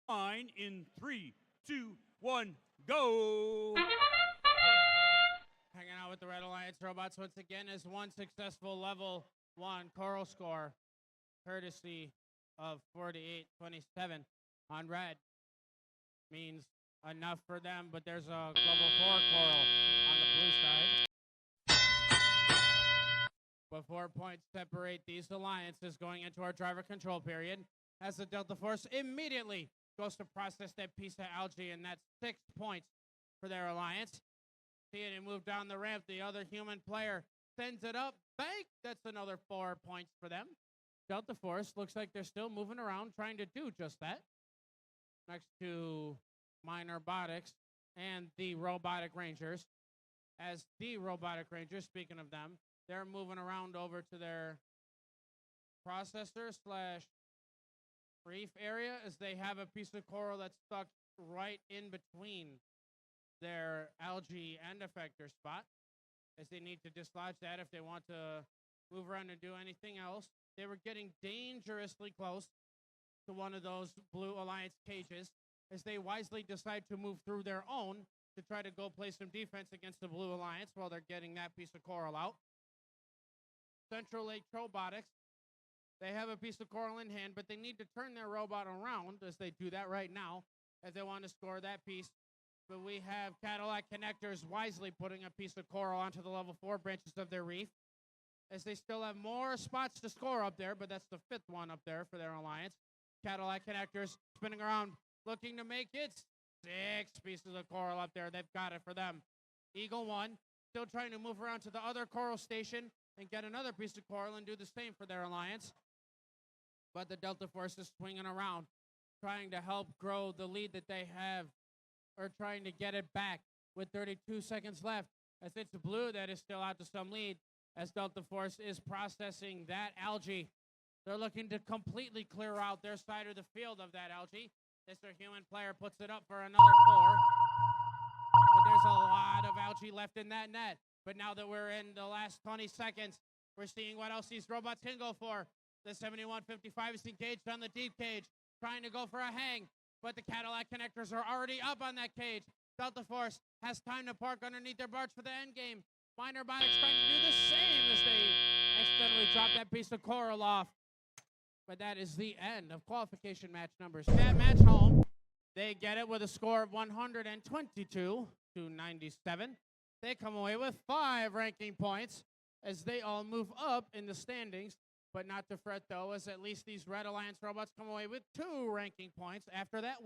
Line in 3, 2, 1, go! Hanging out with the Red Alliance robots once again is one successful level 1 coral score, courtesy of 4827 on red. Means enough for them, but there's a level 4 coral on the blue side. But 4 points separate these alliances going into our driver control period, as the Delta Force immediately goes to process that piece of algae, and that's 6 points for their alliance. See it move down the ramp. The other human player sends it up. Bank. That's another 4 points for them. Delta Force looks like they're still moving around trying to do just that. Next to Robotics and the Robotic Rangers. As the Robotic Rangers, speaking of them, they're moving around over to their processor / reef area, as they have a piece of coral that's stuck right in between their algae and effector spot, as they need to dislodge that if they want to move around and do anything else. They were getting dangerously close to one of those Blue Alliance cages, as they wisely decide to move through their own to try to go play some defense against the Blue Alliance while they're getting that piece of coral out. Central Lake Robotics, they have a piece of coral in hand, but they need to turn their robot around, as they do that right now, as they want to score that piece. But we have Cadillac Connectors wisely putting a piece of coral onto the level 4 branches of their reef, as they still have more spots to score up there, but that's the 5th one up there for their alliance. Cadillac Connectors spinning around, looking to make it 6 pieces of coral up there. They've got it for them. Eagle 1 still trying to move around to the other coral station and get another piece of coral and do the same for their alliance. But the Delta Force is swinging around, trying to help grow the lead that they have, or trying to get it back with 32 seconds left, as it's blue that is still out to some lead, as Delta Force is processing that algae. They're looking to completely clear out their side of the field of that algae. This human player puts it up for another 4. But there's a lot of algae left in that net. But now that we're in the last 20 seconds, we're seeing what else these robots can go for. The 7155 is engaged on the deep cage, trying to go for a hang. But the Cadillac Connectors are already up on that cage. Delta Force has time to park underneath their barge for the end game. Robotics trying to do the same, as they accidentally drop that piece of coral off. But that is the end of qualification match numbers. That match home, they get it with a score of 122 to 97. They come away with 5 ranking points, as they all move up in the standings. But not to fret, though, as at least these Red Alliance robots come away with 2 ranking points after that.